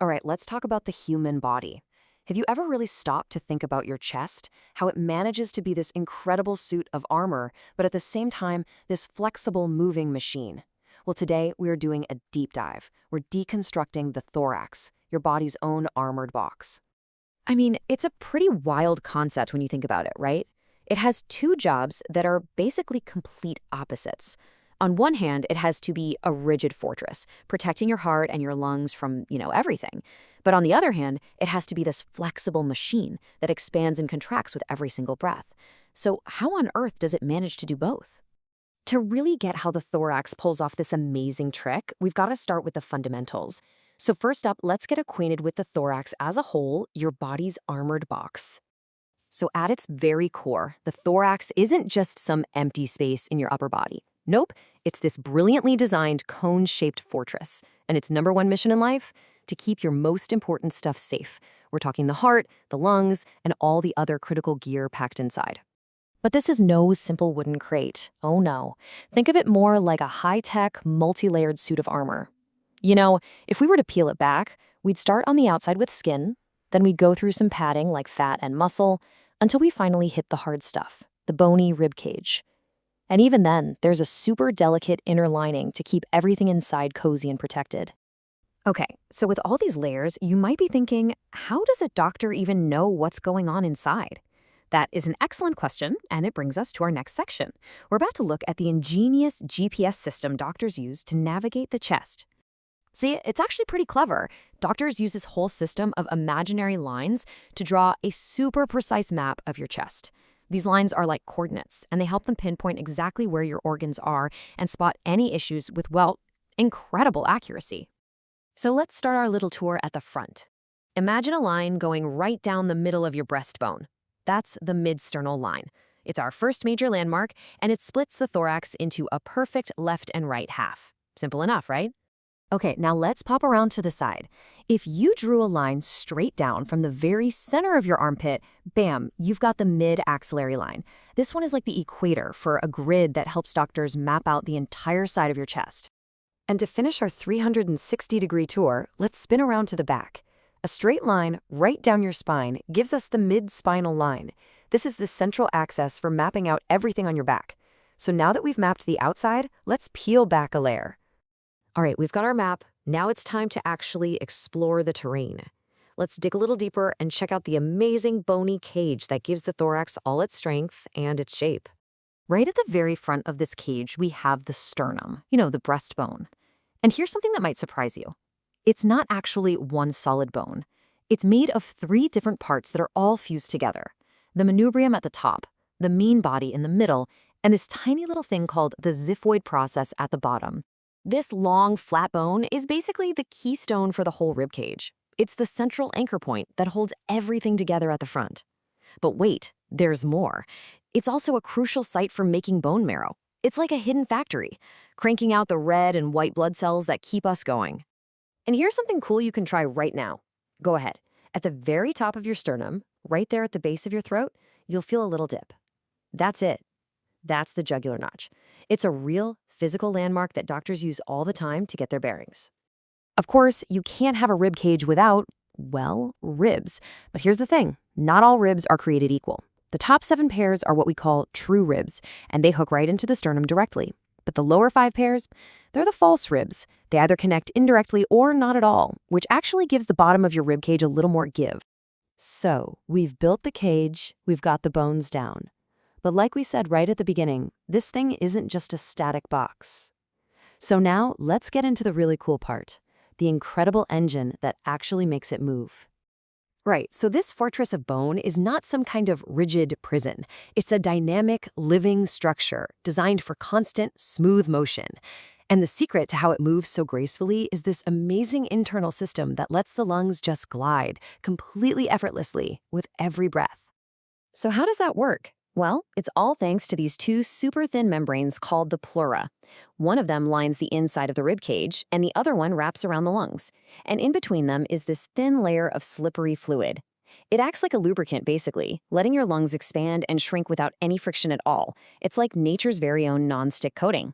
All right, let's talk about the human body. Have you ever really stopped to think about your chest? How it manages to be this incredible suit of armor, but at the same time, this flexible, moving machine? Well, today we are doing a deep dive. We're deconstructing the thorax, your body's own armored box. I mean, it's a pretty wild concept when you think about it, right? It has two jobs that are basically complete opposites. On one hand, it has to be a rigid fortress, protecting your heart and your lungs from, everything. But on the other hand, it has to be this flexible machine that expands and contracts with every single breath. So how on earth does it manage to do both? To really get how the thorax pulls off this amazing trick, we've got to start with the fundamentals. So first up, let's get acquainted with the thorax as a whole, your body's armored box. So at its very core, the thorax isn't just some empty space in your upper body. Nope, it's this brilliantly designed cone-shaped fortress. And its number one mission in life? To keep your most important stuff safe. We're talking the heart, the lungs, and all the other critical gear packed inside. But this is no simple wooden crate. Oh no. Think of it more like a high-tech, multi-layered suit of armor. If we were to peel it back, we'd start on the outside with skin, then we'd go through some padding like fat and muscle, until we finally hit the hard stuff, the bony rib cage. And even then, there's a super delicate inner lining to keep everything inside cozy and protected. Okay, so with all these layers, you might be thinking, how does a doctor even know what's going on inside? That is an excellent question, and it brings us to our next section. We're about to look at the ingenious GPS system doctors use to navigate the chest. See, it's actually pretty clever. Doctors use this whole system of imaginary lines to draw a super precise map of your chest. These lines are like coordinates, and they help them pinpoint exactly where your organs are and spot any issues with, well, incredible accuracy. So let's start our little tour at the front. Imagine a line going right down the middle of your breastbone. That's the mid-sternal line. It's our first major landmark, and it splits the thorax into a perfect left and right half. Simple enough, right? Okay, now let's pop around to the side. If you drew a line straight down from the very center of your armpit, bam, you've got the mid-axillary line. This one is like the equator for a grid that helps doctors map out the entire side of your chest. And to finish our 360-degree tour, let's spin around to the back. A straight line right down your spine gives us the mid-spinal line. This is the central axis for mapping out everything on your back. So now that we've mapped the outside, let's peel back a layer. All right, we've got our map. Now it's time to actually explore the terrain. Let's dig a little deeper and check out the amazing bony cage that gives the thorax all its strength and its shape. Right at the very front of this cage, we have the sternum, the breastbone. And here's something that might surprise you. It's not actually one solid bone. It's made of three different parts that are all fused together. The manubrium at the top, the mean body in the middle, and this tiny little thing called the xiphoid process at the bottom. This long, flat bone is basically the keystone for the whole rib cage. It's the central anchor point that holds everything together at the front. But wait, there's more. It's also a crucial site for making bone marrow. It's like a hidden factory, cranking out the red and white blood cells that keep us going. And here's something cool you can try right now. Go ahead. At the very top of your sternum, right there at the base of your throat, you'll feel a little dip. That's it. That's the jugular notch. It's a real physical landmark that doctors use all the time to get their bearings. Of course, you can't have a rib cage without, well, ribs. But here's the thing, not all ribs are created equal. The top 7 pairs are what we call true ribs, and they hook right into the sternum directly. But the lower 5 pairs, they're the false ribs. They either connect indirectly or not at all, which actually gives the bottom of your rib cage a little more give. So, we've built the cage, we've got the bones down. But like we said right at the beginning, this thing isn't just a static box. So now, let's get into the really cool part, the incredible engine that actually makes it move. Right, so this fortress of bone is not some kind of rigid prison. It's a dynamic, living structure designed for constant, smooth motion. And the secret to how it moves so gracefully is this amazing internal system that lets the lungs just glide completely effortlessly with every breath. So how does that work? Well, it's all thanks to these two super thin membranes called the pleura. One of them lines the inside of the rib cage, and the other one wraps around the lungs. And in between them is this thin layer of slippery fluid. It acts like a lubricant, basically, letting your lungs expand and shrink without any friction at all. It's like nature's very own non-stick coating.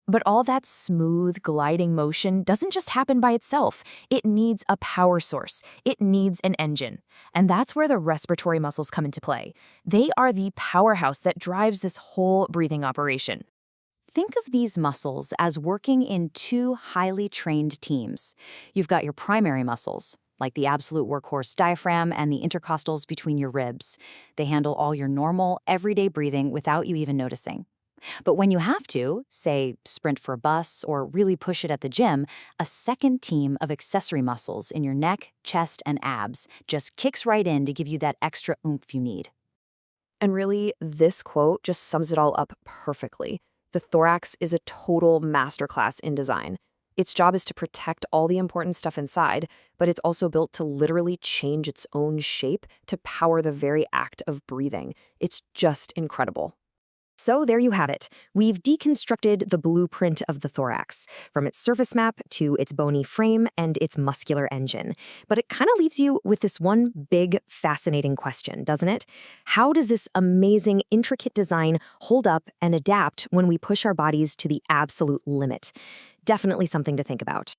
But all that smooth, gliding motion doesn't just happen by itself. It needs a power source. It needs an engine. And that's where the respiratory muscles come into play. They are the powerhouse that drives this whole breathing operation. Think of these muscles as working in two highly trained teams. You've got your primary muscles, like the absolute workhorse diaphragm and the intercostals between your ribs. They handle all your normal, everyday breathing without you even noticing. But when you have to, say, sprint for a bus or really push it at the gym, a second team of accessory muscles in your neck, chest, and abs just kicks right in to give you that extra oomph you need. And really, this quote just sums it all up perfectly. The thorax is a total masterclass in design. Its job is to protect all the important stuff inside, but it's also built to literally change its own shape to power the very act of breathing. It's just incredible. So there you have it. We've deconstructed the blueprint of the thorax, from its surface map to its bony frame and its muscular engine. But it kind of leaves you with this one big, fascinating question, doesn't it? How does this amazing, intricate design hold up and adapt when we push our bodies to the absolute limit? Definitely something to think about.